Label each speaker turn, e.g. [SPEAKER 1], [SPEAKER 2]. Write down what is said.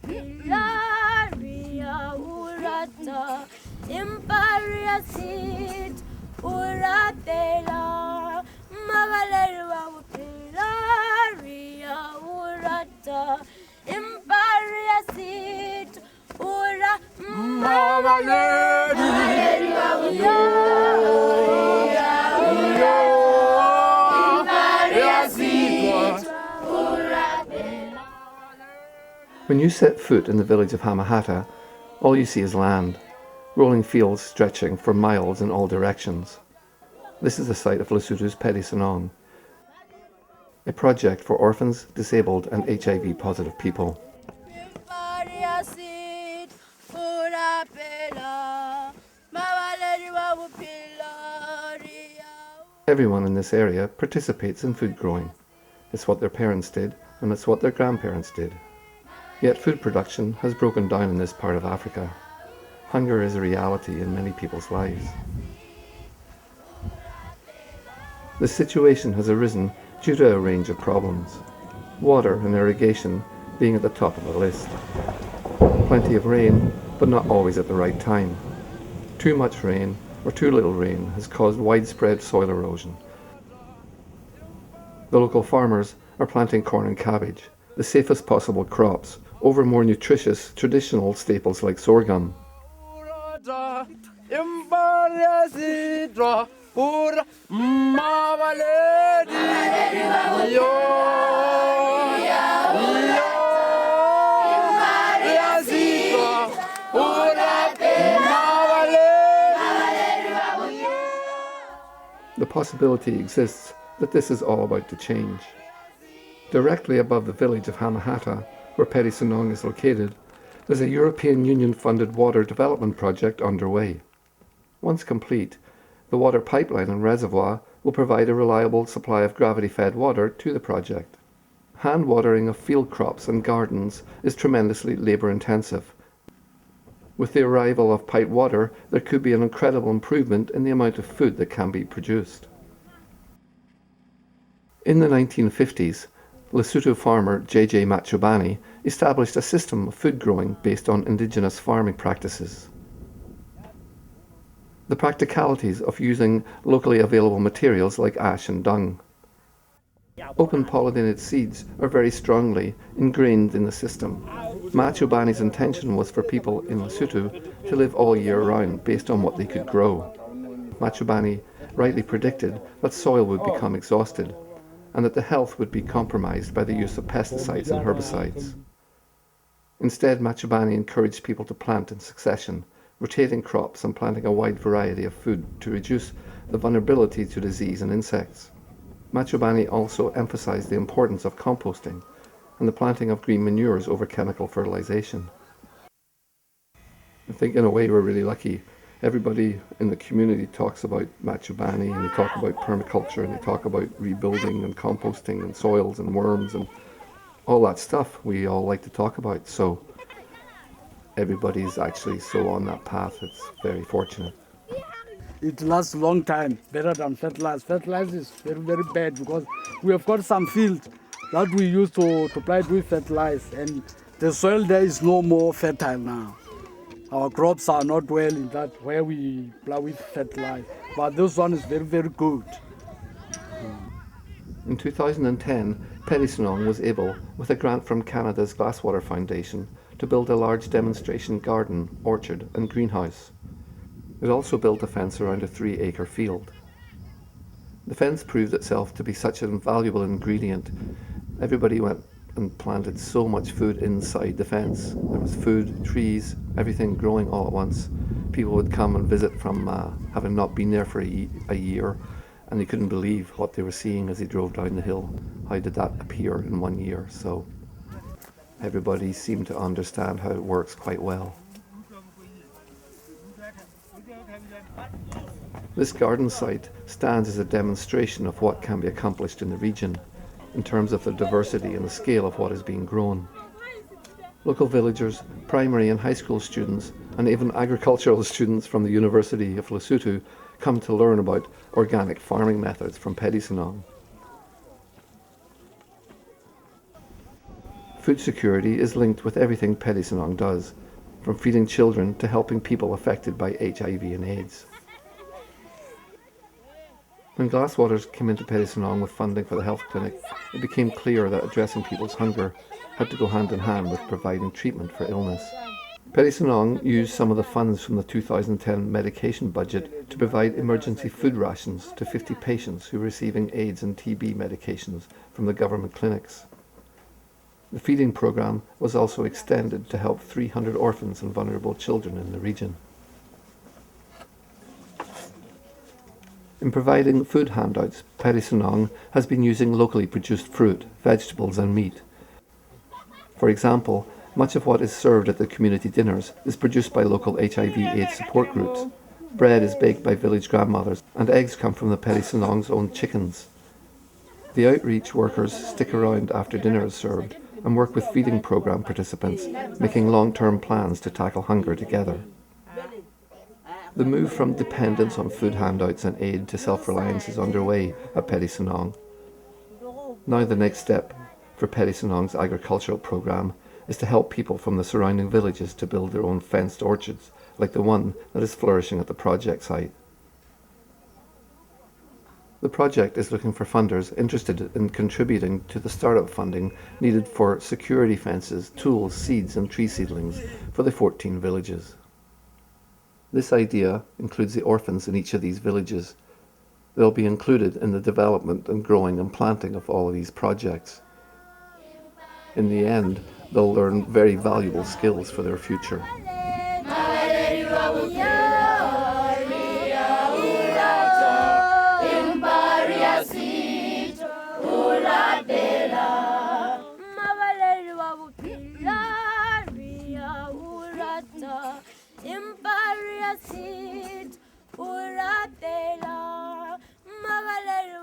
[SPEAKER 1] Pilaria urata, Imparia sit, uratela, Magalerua Pilaria urata, Imparia sit, ura,
[SPEAKER 2] When you set foot in the village of Hamahata, all you see is land, rolling fields stretching for miles in all directions. This is the site of Lesotho's PHELISANONG, a project for orphans, disabled and HIV-positive people. Everyone in this area participates in food growing. It's what their parents did, and it's what their grandparents did. Yet food production has broken down in this part of Africa. Hunger is a reality in many people's lives. The situation has arisen due to a range of problems. Water and irrigation being at the top of the list. Plenty of rain, but not always at the right time. Too much rain or too little rain has caused widespread soil erosion. The local farmers are planting corn and cabbage, the safest possible crops, over more nutritious traditional staples like sorghum. The possibility exists that this is all about to change. Directly above the village of Hamahata, where PHELISANONG is located, there's a European Union-funded water development project underway. Once complete, the water pipeline and reservoir will provide a reliable supply of gravity-fed water to the project. Hand watering of field crops and gardens is tremendously labour-intensive. With the arrival of piped water, there could be an incredible improvement in the amount of food that can be produced. In the 1950s, Lesotho farmer J.J. Machobani established a system of food growing based on indigenous farming practices. The practicalities of using locally available materials like ash and dung. Open pollinated seeds are very strongly ingrained in the system. Machobani's intention was for people in Lesotho to live all year round based on what they could grow. Machobani rightly predicted that soil would become exhausted and that the health would be compromised by the use of pesticides and herbicides. Instead, Machobani encouraged people to plant in succession, rotating crops and planting a wide variety of food to reduce the vulnerability to disease and insects. Machobani also emphasized the importance of composting and the planting of green manures over chemical fertilization. I think in a way we're really lucky. Everybody in the community talks about Machobani, and they talk about permaculture, and they talk about rebuilding and composting and soils and worms and all that stuff we all like to talk about. So everybody's actually so on that path. It's very fortunate.
[SPEAKER 3] It lasts a long time, better than fertilizer. Fertilizer is very, very bad because we have got some fields that we used to plant with fertilizer, and the soil there is no more fertile now. Our crops are not well in that where we plant with fertilizer, but this one is very, very good.
[SPEAKER 2] In 2010, PHELISANONG was able, with a grant from Canada's Glasswater Foundation, to build a large demonstration garden, orchard and greenhouse. It also built a fence around a 3-acre field. The fence proved itself to be such an invaluable ingredient. Everybody went and planted so much food inside the fence. There was food, trees, everything growing all at once. People would come and visit from having not been there for a year, and they couldn't believe what they were seeing as they drove down the hill. How did that appear in 1 year? So everybody seemed to understand how it works quite well. This garden site stands as a demonstration of what can be accomplished in the region in terms of the diversity and the scale of what is being grown. Local villagers, primary and high school students, and even agricultural students from the University of Lesotho come to learn about organic farming methods from PHELISANONG. Food security is linked with everything PHELISANONG does, from feeding children to helping people affected by HIV and AIDS. When Glasswaters came into PHELISANONG with funding for the health clinic, it became clear that addressing people's hunger had to go hand in hand with providing treatment for illness. PHELISANONG used some of the funds from the 2010 medication budget to provide emergency food rations to 50 patients who were receiving AIDS and TB medications from the government clinics. The feeding program was also extended to help 300 orphans and vulnerable children in the region. In providing food handouts, PHELISANONG has been using locally produced fruit, vegetables and meat. For example, much of what is served at the community dinners is produced by local HIV/AIDS support groups. Bread is baked by village grandmothers, and eggs come from the PHELISANONG's own chickens. The outreach workers stick around after dinner is served and work with feeding program participants, making long-term plans to tackle hunger together. The move from dependence on food handouts and aid to self-reliance is underway at PHELISANONG. Now the next step for PHELISANONG's agricultural program is to help people from the surrounding villages to build their own fenced orchards, like the one that is flourishing at the project site. The project is looking for funders interested in contributing to the startup funding needed for security fences, tools, seeds and tree seedlings for the 14 villages. This idea includes the orphans in each of these villages. They'll be included in the development and growing and planting of all of these projects. In the end, they'll learn very valuable skills for their future.
[SPEAKER 1] Impariasit, uratela, magaleri